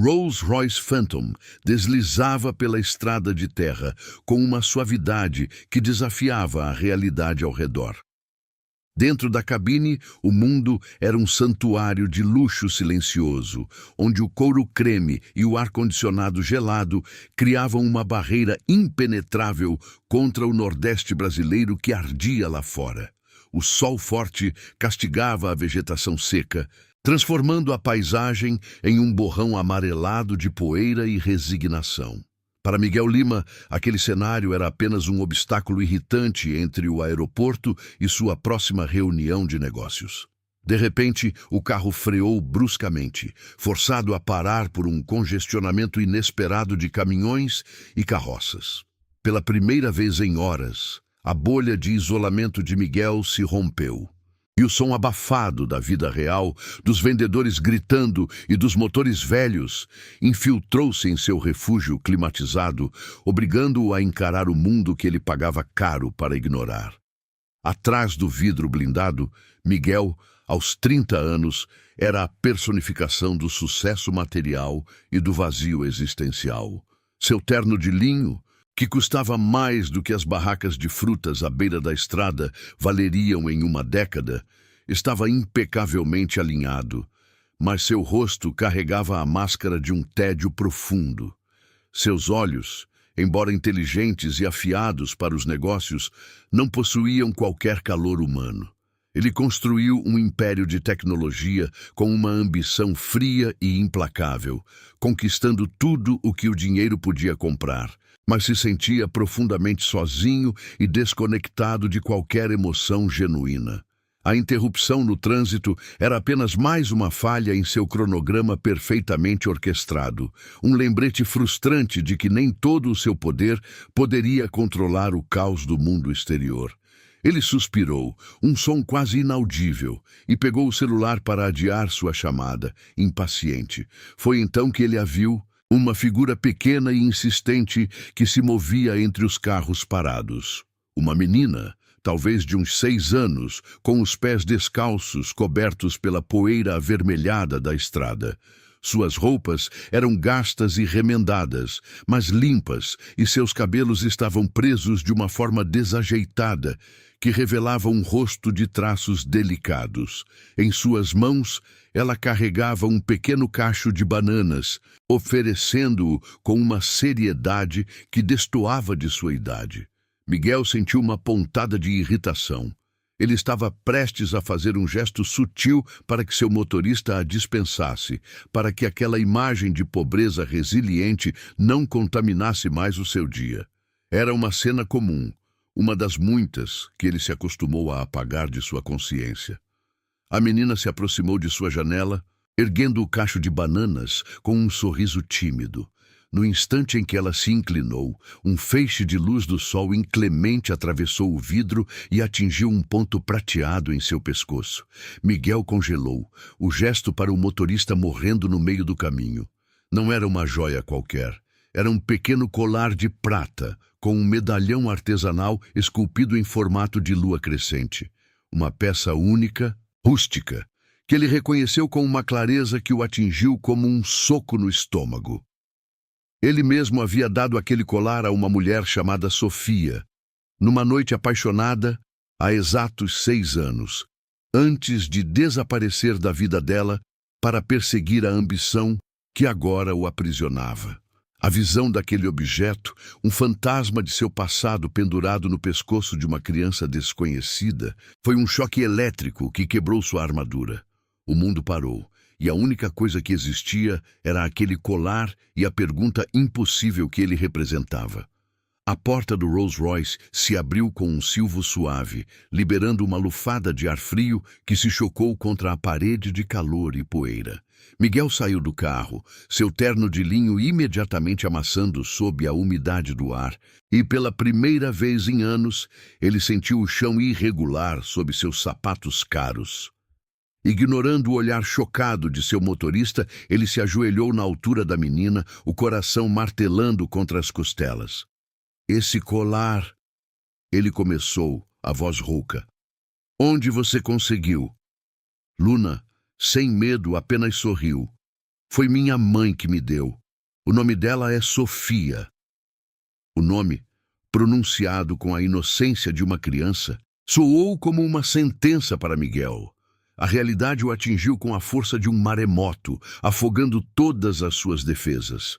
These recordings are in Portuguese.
Rolls-Royce Phantom deslizava pela estrada de terra com uma suavidade que desafiava a realidade ao redor. Dentro da cabine, o mundo era um santuário de luxo silencioso, onde o couro creme e o ar-condicionado gelado criavam uma barreira impenetrável contra o Nordeste brasileiro que ardia lá fora. O sol forte castigava a vegetação seca, transformando a paisagem em um borrão amarelado de poeira e resignação. Para Miguel Lima, aquele cenário era apenas um obstáculo irritante entre o aeroporto e sua próxima reunião de negócios. De repente, o carro freou bruscamente, forçado a parar por um congestionamento inesperado de caminhões e carroças. Pela primeira vez em horas, a bolha de isolamento de Miguel se rompeu. E o som abafado da vida real, dos vendedores gritando e dos motores velhos, infiltrou-se em seu refúgio climatizado, obrigando-o a encarar o mundo que ele pagava caro para ignorar. Atrás do vidro blindado, Miguel, aos 30 anos, era a personificação do sucesso material e do vazio existencial. Seu terno de linho, que custava mais do que as barracas de frutas à beira da estrada valeriam em uma década, estava impecavelmente alinhado, mas seu rosto carregava a máscara de um tédio profundo. Seus olhos, embora inteligentes e afiados para os negócios, não possuíam qualquer calor humano. Ele construiu um império de tecnologia com uma ambição fria e implacável, conquistando tudo o que o dinheiro podia comprar, mas se sentia profundamente sozinho e desconectado de qualquer emoção genuína. A interrupção no trânsito era apenas mais uma falha em seu cronograma perfeitamente orquestrado, um lembrete frustrante de que nem todo o seu poder poderia controlar o caos do mundo exterior. Ele suspirou, um som quase inaudível, e pegou o celular para adiar sua chamada, impaciente. Foi então que ele a viu, uma figura pequena e insistente que se movia entre os carros parados. Uma menina, talvez de uns 6 anos, com os pés descalços cobertos pela poeira avermelhada da estrada. Suas roupas eram gastas e remendadas, mas limpas, e seus cabelos estavam presos de uma forma desajeitada, que revelava um rosto de traços delicados. Em suas mãos, ela carregava um pequeno cacho de bananas, oferecendo-o com uma seriedade que destoava de sua idade. Miguel sentiu uma pontada de irritação. Ele estava prestes a fazer um gesto sutil para que seu motorista a dispensasse, para que aquela imagem de pobreza resiliente não contaminasse mais o seu dia. Era uma cena comum, uma das muitas que ele se acostumou a apagar de sua consciência. A menina se aproximou de sua janela, erguendo o cacho de bananas com um sorriso tímido. No instante em que ela se inclinou, um feixe de luz do sol inclemente atravessou o vidro e atingiu um ponto prateado em seu pescoço. Miguel congelou, o gesto para o motorista morrendo no meio do caminho. Não era uma joia qualquer. Era um pequeno colar de prata, com um medalhão artesanal esculpido em formato de lua crescente. Uma peça única, rústica, que ele reconheceu com uma clareza que o atingiu como um soco no estômago. Ele mesmo havia dado aquele colar a uma mulher chamada Sofia, numa noite apaixonada, há exatos 6 anos, antes de desaparecer da vida dela para perseguir a ambição que agora o aprisionava. A visão daquele objeto, um fantasma de seu passado pendurado no pescoço de uma criança desconhecida, foi um choque elétrico que quebrou sua armadura. O mundo parou. E a única coisa que existia era aquele colar e a pergunta impossível que ele representava. A porta do Rolls-Royce se abriu com um silvo suave, liberando uma lufada de ar frio que se chocou contra a parede de calor e poeira. Miguel saiu do carro, seu terno de linho imediatamente amassando sob a umidade do ar, e pela primeira vez em anos, ele sentiu o chão irregular sob seus sapatos caros. Ignorando o olhar chocado de seu motorista, ele se ajoelhou na altura da menina, o coração martelando contra as costelas. Esse colar... Ele começou, a voz rouca. Onde você conseguiu? Luna, sem medo, apenas sorriu. Foi minha mãe que me deu. O nome dela é Sofia. O nome, pronunciado com a inocência de uma criança, soou como uma sentença para Miguel. A realidade o atingiu com a força de um maremoto, afogando todas as suas defesas.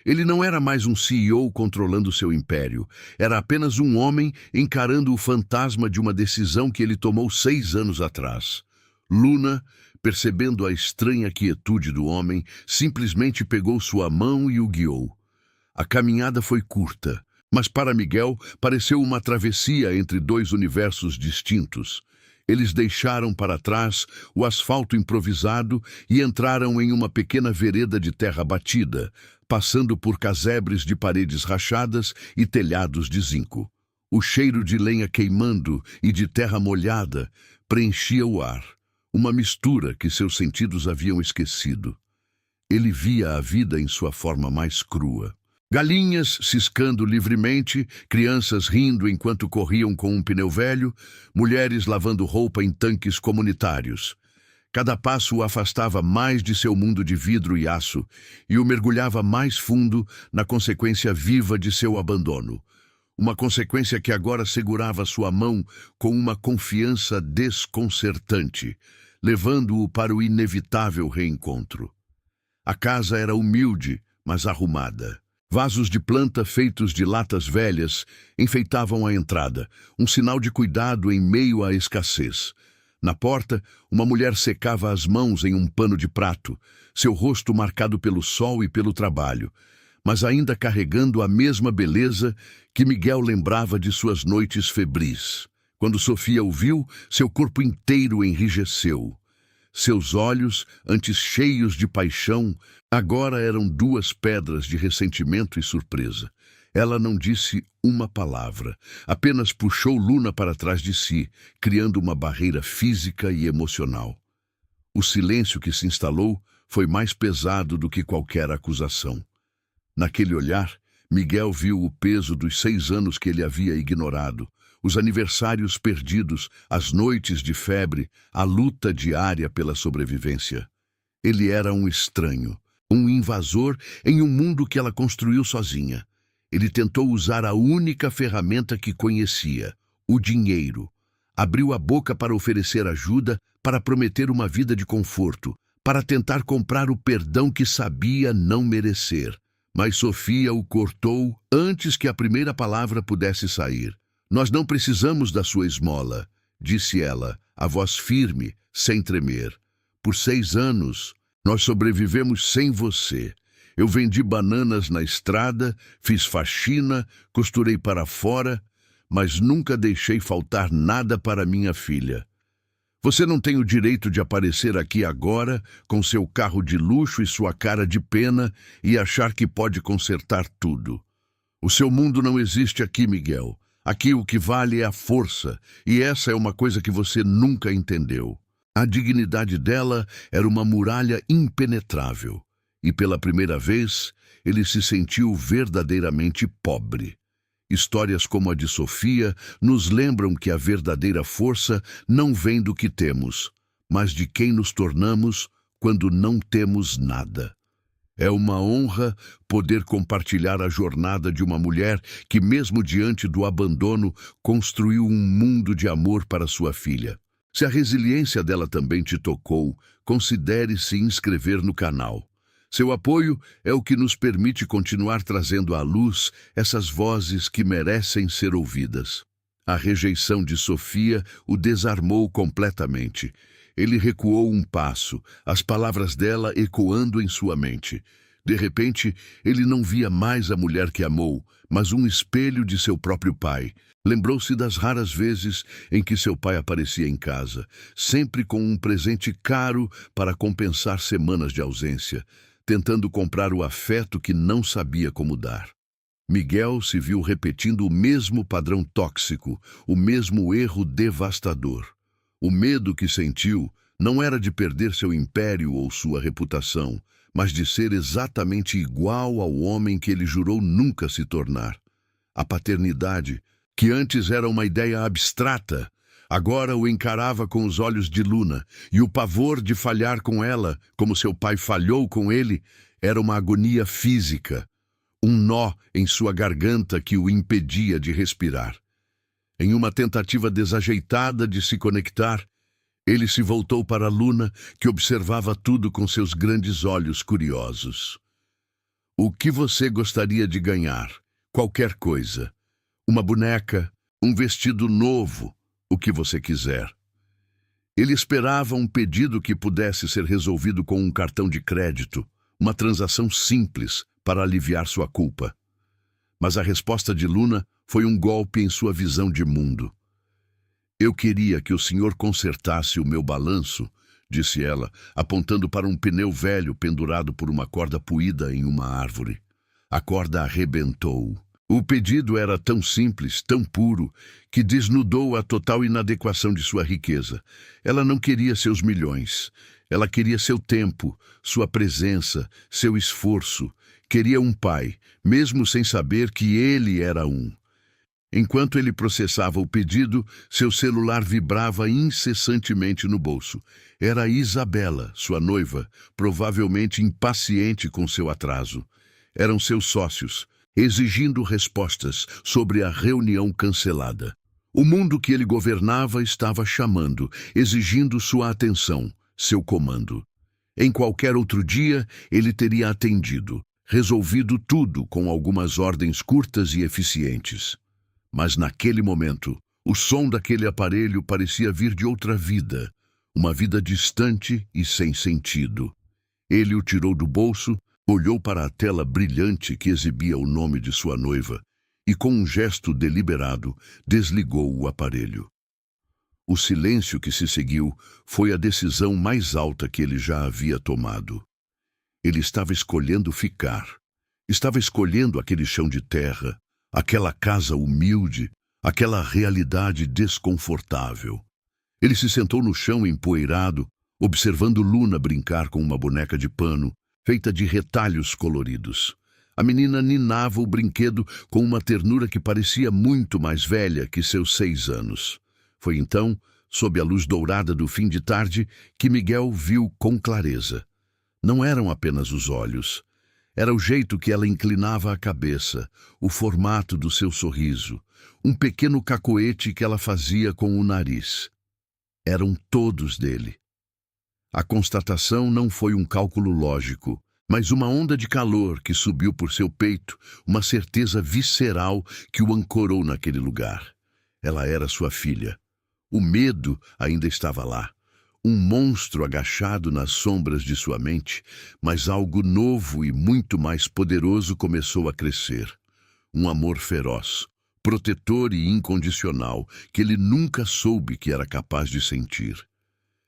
Ele não era mais um CEO controlando seu império. Era apenas um homem encarando o fantasma de uma decisão que ele tomou 6 anos atrás. Luna, percebendo a estranha quietude do homem, simplesmente pegou sua mão e o guiou. A caminhada foi curta, mas para Miguel pareceu uma travessia entre 2 universos distintos. Eles deixaram para trás o asfalto improvisado e entraram em uma pequena vereda de terra batida, passando por casebres de paredes rachadas e telhados de zinco. O cheiro de lenha queimando e de terra molhada preenchia o ar, uma mistura que seus sentidos haviam esquecido. Ele via a vida em sua forma mais crua. Galinhas ciscando livremente, crianças rindo enquanto corriam com um pneu velho, mulheres lavando roupa em tanques comunitários. Cada passo o afastava mais de seu mundo de vidro e aço e o mergulhava mais fundo na consequência viva de seu abandono. Uma consequência que agora segurava sua mão com uma confiança desconcertante, levando-o para o inevitável reencontro. A casa era humilde, mas arrumada. Vasos de planta feitos de latas velhas enfeitavam a entrada, um sinal de cuidado em meio à escassez. Na porta, uma mulher secava as mãos em um pano de prato, seu rosto marcado pelo sol e pelo trabalho, mas ainda carregando a mesma beleza que Miguel lembrava de suas noites febris. Quando Sofia o viu, seu corpo inteiro enrijeceu. Seus olhos, antes cheios de paixão, agora eram 2 pedras de ressentimento e surpresa. Ela não disse uma palavra, apenas puxou Luna para trás de si, criando uma barreira física e emocional. O silêncio que se instalou foi mais pesado do que qualquer acusação. Naquele olhar, Miguel viu o peso dos 6 anos que ele havia ignorado, os aniversários perdidos, as noites de febre, a luta diária pela sobrevivência. Ele era um estranho, um invasor em um mundo que ela construiu sozinha. Ele tentou usar a única ferramenta que conhecia, o dinheiro. Abriu a boca para oferecer ajuda, para prometer uma vida de conforto, para tentar comprar o perdão que sabia não merecer. Mas Sofia o cortou antes que a primeira palavra pudesse sair. Nós não precisamos da sua esmola, disse ela, a voz firme, sem tremer. Por 6 anos, nós sobrevivemos sem você. Eu vendi bananas na estrada, fiz faxina, costurei para fora, mas nunca deixei faltar nada para minha filha. Você não tem o direito de aparecer aqui agora, com seu carro de luxo e sua cara de pena, e achar que pode consertar tudo. O seu mundo não existe aqui, Miguel. Aqui o que vale é a força, e essa é uma coisa que você nunca entendeu. A dignidade dela era uma muralha impenetrável, e pela primeira vez ele se sentiu verdadeiramente pobre. Histórias como a de Sofia nos lembram que a verdadeira força não vem do que temos, mas de quem nos tornamos quando não temos nada. É uma honra poder compartilhar a jornada de uma mulher que, mesmo diante do abandono, construiu um mundo de amor para sua filha. Se a resiliência dela também te tocou, considere se inscrever no canal. Seu apoio é o que nos permite continuar trazendo à luz essas vozes que merecem ser ouvidas. A rejeição de Sofia o desarmou completamente. Ele recuou um passo, as palavras dela ecoando em sua mente. De repente, ele não via mais a mulher que amou, mas um espelho de seu próprio pai. Lembrou-se das raras vezes em que seu pai aparecia em casa, sempre com um presente caro para compensar semanas de ausência, tentando comprar o afeto que não sabia como dar. Miguel se viu repetindo o mesmo padrão tóxico, o mesmo erro devastador. O medo que sentiu não era de perder seu império ou sua reputação, mas de ser exatamente igual ao homem que ele jurou nunca se tornar. A paternidade, que antes era uma ideia abstrata, Agora o encarava com os olhos de Luna, e o pavor de falhar com ela, como seu pai falhou com ele, era uma agonia física, um nó em sua garganta que o impedia de respirar. Em uma tentativa desajeitada de se conectar, ele se voltou para Luna, que observava tudo com seus grandes olhos curiosos. O que você gostaria de ganhar? Qualquer coisa. Uma boneca, um vestido novo, o que você quiser. Ele esperava um pedido que pudesse ser resolvido com um cartão de crédito, uma transação simples para aliviar sua culpa. Mas a resposta de Luna foi um golpe em sua visão de mundo. Eu queria que o senhor consertasse o meu balanço, disse ela, apontando para um pneu velho pendurado por uma corda puída em uma árvore. A corda arrebentou. O pedido era tão simples, tão puro, que desnudou a total inadequação de sua riqueza. Ela não queria seus milhões. Ela queria seu tempo, sua presença, seu esforço. Queria um pai, mesmo sem saber que ele era um. Enquanto ele processava o pedido, seu celular vibrava incessantemente no bolso. Era Isabela, sua noiva, provavelmente impaciente com seu atraso. Eram seus sócios, exigindo respostas sobre a reunião cancelada. O mundo que ele governava estava chamando, exigindo sua atenção, seu comando. Em qualquer outro dia, ele teria atendido, resolvido tudo com algumas ordens curtas e eficientes. Mas naquele momento, o som daquele aparelho parecia vir de outra vida, uma vida distante e sem sentido. Ele o tirou do bolso, olhou para a tela brilhante que exibia o nome de sua noiva e, com um gesto deliberado, desligou o aparelho. O silêncio que se seguiu foi a decisão mais alta que ele já havia tomado. Ele estava escolhendo ficar. Estava escolhendo aquele chão de terra, aquela casa humilde, aquela realidade desconfortável. Ele se sentou no chão empoeirado, observando Luna brincar com uma boneca de pano, feita de retalhos coloridos. A menina ninava o brinquedo com uma ternura que parecia muito mais velha que seus 6 anos. Foi então, sob a luz dourada do fim de tarde, que Miguel viu com clareza. Não eram apenas os olhos. Era o jeito que ela inclinava a cabeça, o formato do seu sorriso, um pequeno cacoete que ela fazia com o nariz. Eram todos dele. A constatação não foi um cálculo lógico, mas uma onda de calor que subiu por seu peito, uma certeza visceral que o ancorou naquele lugar. Ela era sua filha. O medo ainda estava lá. Um monstro agachado nas sombras de sua mente, mas algo novo e muito mais poderoso começou a crescer. Um amor feroz, protetor e incondicional, que ele nunca soube que era capaz de sentir.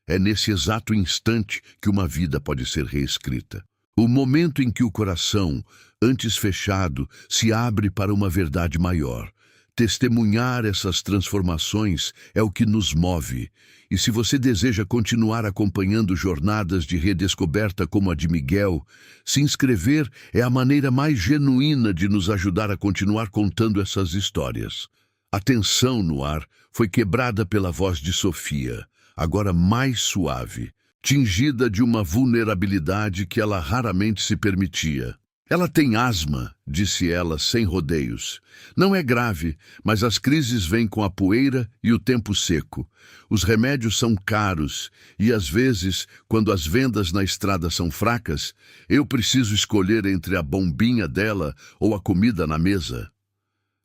É nesse exato instante que uma vida pode ser reescrita. O momento em que o coração, antes fechado, se abre para uma verdade maior. Testemunhar essas transformações é o que nos move. E se você deseja continuar acompanhando jornadas de redescoberta como a de Miguel, se inscrever é a maneira mais genuína de nos ajudar a continuar contando essas histórias. A tensão no ar foi quebrada pela voz de Sofia, agora mais suave, tingida de uma vulnerabilidade que ela raramente se permitia. Ela tem asma, disse ela sem rodeios. Não é grave, mas as crises vêm com a poeira e o tempo seco. Os remédios são caros e, às vezes, quando as vendas na estrada são fracas, eu preciso escolher entre a bombinha dela ou a comida na mesa.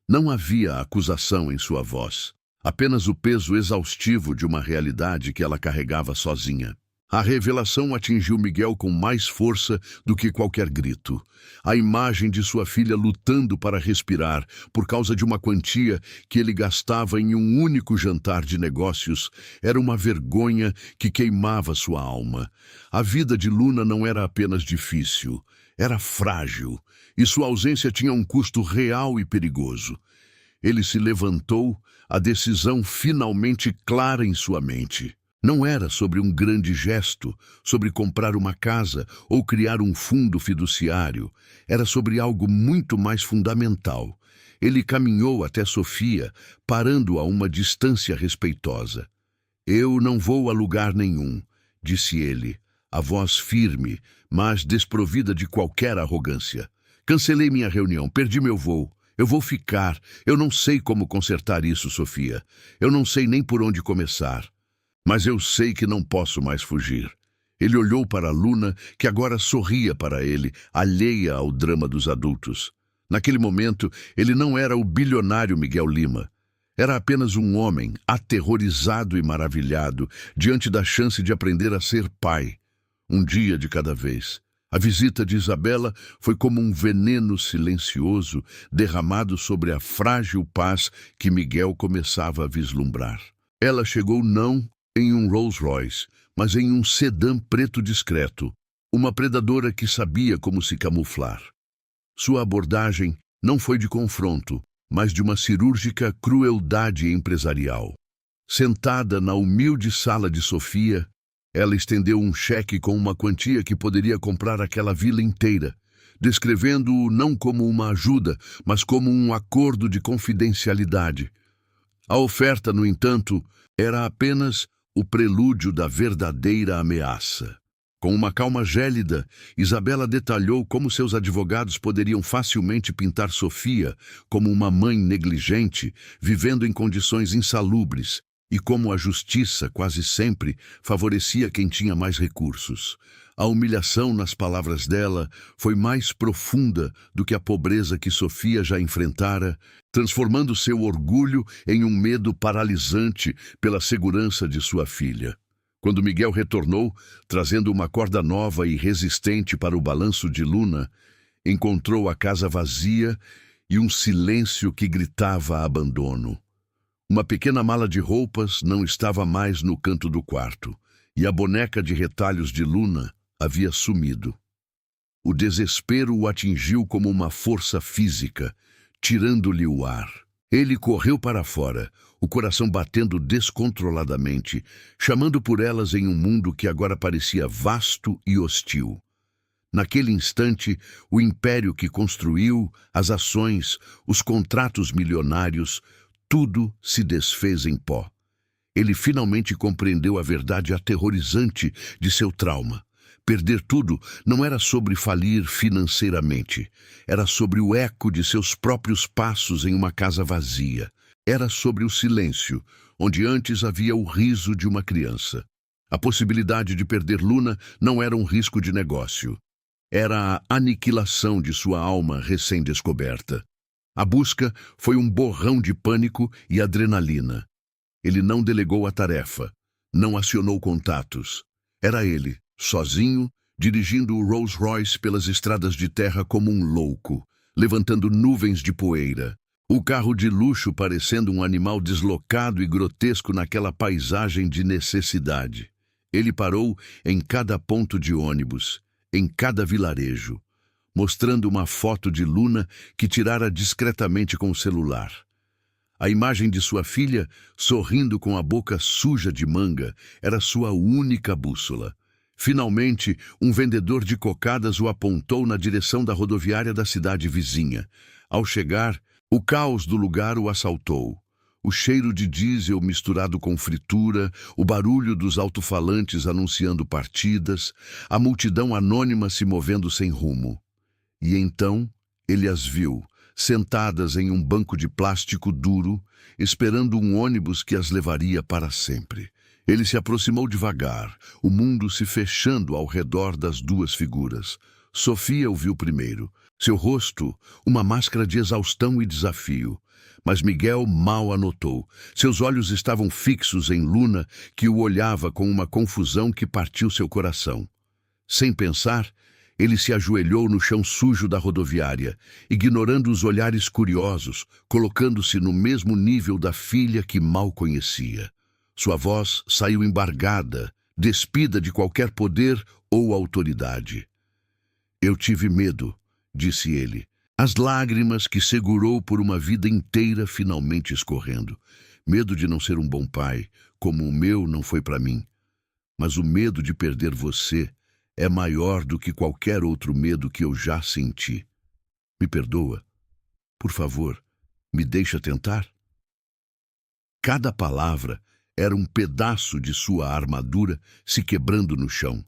Não havia acusação em sua voz, apenas o peso exaustivo de uma realidade que ela carregava sozinha. A revelação atingiu Miguel com mais força do que qualquer grito. A imagem de sua filha lutando para respirar por causa de uma quantia que ele gastava em um único jantar de negócios era uma vergonha que queimava sua alma. A vida de Luna não era apenas difícil, era frágil, e sua ausência tinha um custo real e perigoso. Ele se levantou, a decisão finalmente clara em sua mente. Não era sobre um grande gesto, sobre comprar uma casa ou criar um fundo fiduciário. Era sobre algo muito mais fundamental. ele caminhou até Sofia, parando a uma distância respeitosa. Eu não vou a lugar nenhum, disse ele, a voz firme, mas desprovida de qualquer arrogância. Cancelei minha reunião, perdi meu voo. Eu vou ficar. Eu não sei como consertar isso, Sofia. Eu não sei nem por onde começar. Mas eu sei que não posso mais fugir. Ele olhou para Luna, que agora sorria para ele, alheia ao drama dos adultos. Naquele momento, ele não era o bilionário Miguel Lima. Era apenas um homem, aterrorizado e maravilhado, diante da chance de aprender a ser pai. Um dia de cada vez. A visita de Isabela foi como um veneno silencioso derramado sobre a frágil paz que Miguel começava a vislumbrar. Ela chegou não em um Rolls Royce, mas em um sedã preto discreto, uma predadora que sabia como se camuflar. Sua abordagem não foi de confronto, mas de uma cirúrgica crueldade empresarial. Sentada na humilde sala de Sofia, ela estendeu um cheque com uma quantia que poderia comprar aquela vila inteira, descrevendo-o não como uma ajuda, mas como um acordo de confidencialidade. A oferta, no entanto, era apenas o prelúdio da verdadeira ameaça. Com uma calma gélida, Isabela detalhou como seus advogados poderiam facilmente pintar Sofia como uma mãe negligente, vivendo em condições insalubres, e como a justiça, quase sempre, favorecia quem tinha mais recursos. A humilhação nas palavras dela foi mais profunda do que a pobreza que Sofia já enfrentara, transformando seu orgulho em um medo paralisante pela segurança de sua filha. Quando Miguel retornou, trazendo uma corda nova e resistente para o balanço de Luna, encontrou a casa vazia e um silêncio que gritava abandono. Uma pequena mala de roupas não estava mais no canto do quarto, e a boneca de retalhos de Luna havia sumido. O desespero o atingiu como uma força física, tirando-lhe o ar. Ele correu para fora, o coração batendo descontroladamente, chamando por elas em um mundo que agora parecia vasto e hostil. Naquele instante, o império que construiu, as ações, os contratos milionários, tudo se desfez em pó. Ele finalmente compreendeu a verdade aterrorizante de seu trauma. Perder tudo não era sobre falir financeiramente. Era sobre o eco de seus próprios passos em uma casa vazia. Era sobre o silêncio, onde antes havia o riso de uma criança. A possibilidade de perder Luna não era um risco de negócio. Era a aniquilação de sua alma recém-descoberta. A busca foi um borrão de pânico e adrenalina. Ele não delegou a tarefa, não acionou contatos. Era ele, sozinho, dirigindo o Rolls Royce pelas estradas de terra como um louco, levantando nuvens de poeira. O carro de luxo parecendo um animal deslocado e grotesco naquela paisagem de necessidade. Ele parou em cada ponto de ônibus, em cada vilarejo, mostrando uma foto de Luna que tirara discretamente com o celular. A imagem de sua filha, sorrindo com a boca suja de manga, era sua única bússola. Finalmente, um vendedor de cocadas o apontou na direção da rodoviária da cidade vizinha. Ao chegar, o caos do lugar o assaltou. O cheiro de diesel misturado com fritura, o barulho dos alto-falantes anunciando partidas, a multidão anônima se movendo sem rumo. E então ele as viu, sentadas em um banco de plástico duro, esperando um ônibus que as levaria para sempre. Ele se aproximou devagar, o mundo se fechando ao redor das duas figuras. Sofia o viu primeiro, seu rosto, uma máscara de exaustão e desafio. Mas Miguel mal a notou. Seus olhos estavam fixos em Luna, que o olhava com uma confusão que partiu seu coração. Sem pensar, ele se ajoelhou no chão sujo da rodoviária, ignorando os olhares curiosos, colocando-se no mesmo nível da filha que mal conhecia. Sua voz saiu embargada, despida de qualquer poder ou autoridade. Eu tive medo, disse ele, as lágrimas que segurou por uma vida inteira finalmente escorrendo. Medo de não ser um bom pai, como o meu não foi para mim. Mas o medo de perder você é maior do que qualquer outro medo que eu já senti. Me perdoa. Por favor, Me deixa tentar? Cada palavra era um pedaço de sua armadura se quebrando no chão.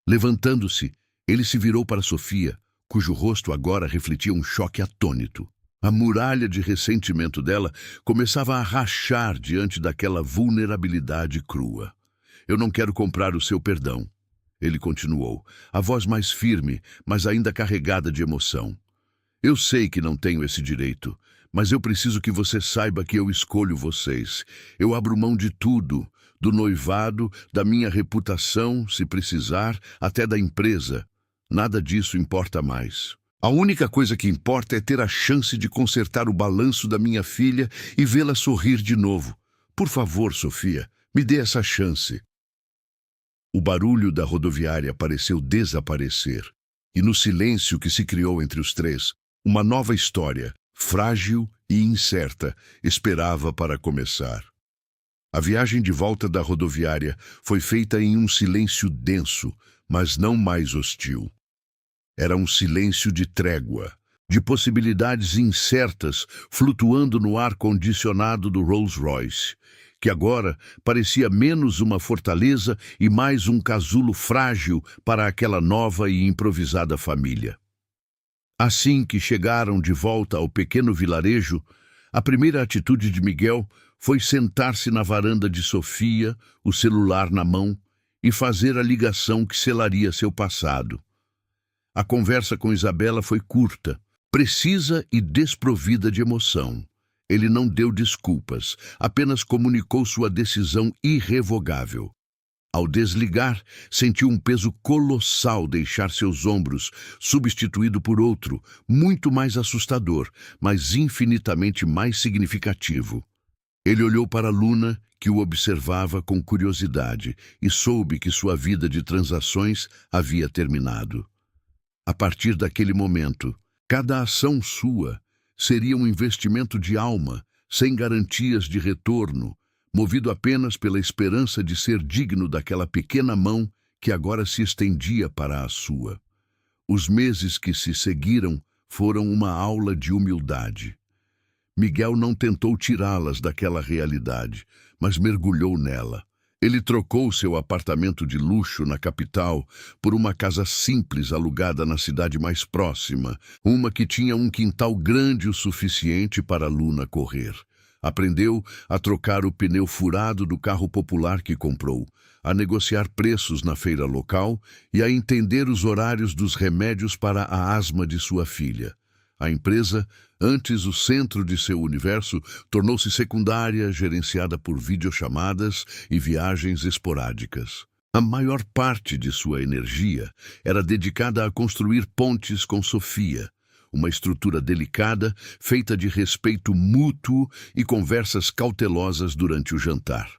Levantando-se, ele se virou para Sofia, cujo rosto agora refletia um choque atônito. A muralha de ressentimento dela começava a rachar diante daquela vulnerabilidade crua. Eu não quero comprar o seu perdão, ele continuou, a voz mais firme, mas ainda carregada de emoção. Eu sei que não tenho esse direito, mas eu preciso que você saiba que eu escolho vocês. Eu abro mão de tudo, do noivado, da minha reputação, se precisar, até da empresa. Nada disso importa mais. A única coisa que importa é ter a chance de consertar o balanço da minha filha e vê-la sorrir de novo. Por favor, Sofia, me dê essa chance. O barulho da rodoviária pareceu desaparecer, e no silêncio que se criou entre os três, uma nova história, frágil e incerta, esperava para começar. A viagem de volta da rodoviária foi feita em um silêncio denso, mas não mais hostil. Era um silêncio de trégua, de possibilidades incertas flutuando no ar condicionado do Rolls-Royce, que agora parecia menos uma fortaleza e mais um casulo frágil para aquela nova e improvisada família. Assim que chegaram de volta ao pequeno vilarejo, a primeira atitude de Miguel foi sentar-se na varanda de Sofia, o celular na mão, e fazer a ligação que selaria seu passado. A conversa com Isabela foi curta, precisa e desprovida de emoção. Ele não deu desculpas, apenas comunicou sua decisão irrevogável. Ao desligar, sentiu um peso colossal deixar seus ombros, substituído por outro, muito mais assustador, mas infinitamente mais significativo. Ele olhou para Luna, que o observava com curiosidade, e soube que sua vida de transações havia terminado. A partir daquele momento, cada ação sua seria um investimento de alma, sem garantias de retorno, movido apenas pela esperança de ser digno daquela pequena mão que agora se estendia para a sua. Os meses que se seguiram foram uma aula de humildade. Miguel não tentou tirá-las daquela realidade, mas mergulhou nela. Ele trocou seu apartamento de luxo na capital por uma casa simples alugada na cidade mais próxima, uma que tinha um quintal grande o suficiente para Luna correr. Aprendeu a trocar o pneu furado do carro popular que comprou, a negociar preços na feira local e a entender os horários dos remédios para a asma de sua filha. A empresa, antes o centro de seu universo, tornou-se secundária, gerenciada por videochamadas e viagens esporádicas. A maior parte de sua energia era dedicada a construir pontes com Sofia, uma estrutura delicada, feita de respeito mútuo e conversas cautelosas durante o jantar.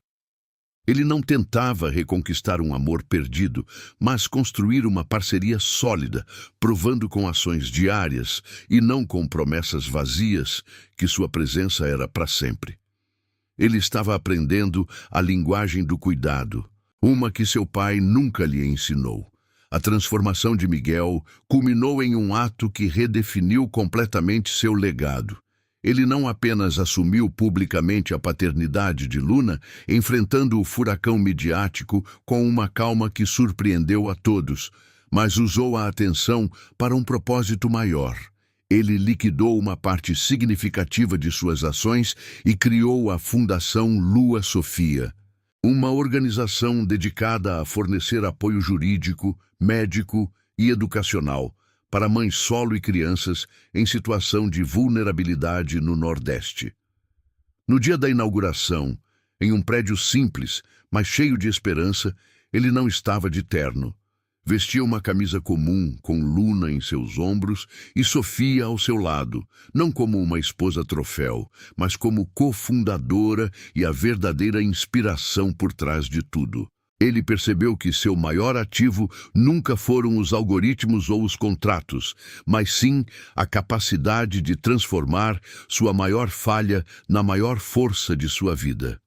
Ele não tentava reconquistar um amor perdido, mas construir uma parceria sólida, provando com ações diárias e não com promessas vazias que sua presença era para sempre. Ele estava aprendendo a linguagem do cuidado, uma que seu pai nunca lhe ensinou. A transformação de Miguel culminou em um ato que redefiniu completamente seu legado. Ele não apenas assumiu publicamente a paternidade de Luna, enfrentando o furacão midiático com uma calma que surpreendeu a todos, mas usou a atenção para um propósito maior. Ele liquidou uma parte significativa de suas ações e criou a Fundação Lua Sofia, uma organização dedicada a fornecer apoio jurídico, médico e educacional para mães solo e crianças em situação de vulnerabilidade no Nordeste. No dia da inauguração, em um prédio simples, mas cheio de esperança, ele não estava de terno. Vestia uma camisa comum, com Luna em seus ombros e Sofia ao seu lado, não como uma esposa troféu, mas como cofundadora e a verdadeira inspiração por trás de tudo. Ele percebeu que seu maior ativo nunca foram os algoritmos ou os contratos, mas sim a capacidade de transformar sua maior falha na maior força de sua vida.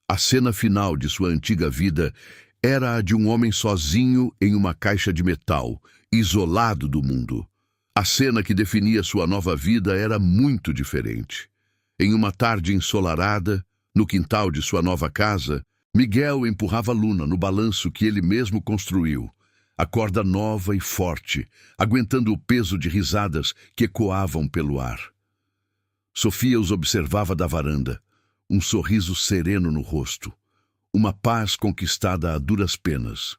A cena final de sua antiga vida era a de um homem sozinho em uma caixa de metal, isolado do mundo. A cena que definia sua nova vida era muito diferente. Em uma tarde ensolarada, no quintal de sua nova casa, Miguel empurrava Luna no balanço que ele mesmo construiu. A corda nova e forte, aguentando o peso de risadas que ecoavam pelo ar. Sofia os observava da varanda, um sorriso sereno no rosto, uma paz conquistada a duras penas.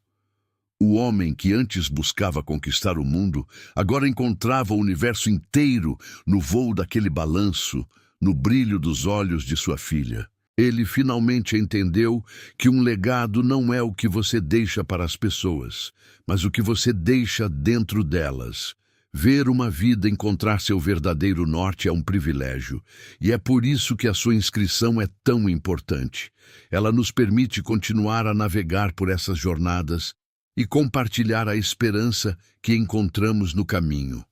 O homem que antes buscava conquistar o mundo, agora encontrava o universo inteiro no voo daquele balanço, no brilho dos olhos de sua filha. Ele finalmente entendeu que um legado não é o que você deixa para as pessoas, mas o que você deixa dentro delas. Ver uma vida encontrar seu verdadeiro norte é um privilégio, e é por isso que a sua inscrição é tão importante. Ela nos permite continuar a navegar por essas jornadas e compartilhar a esperança que encontramos no caminho.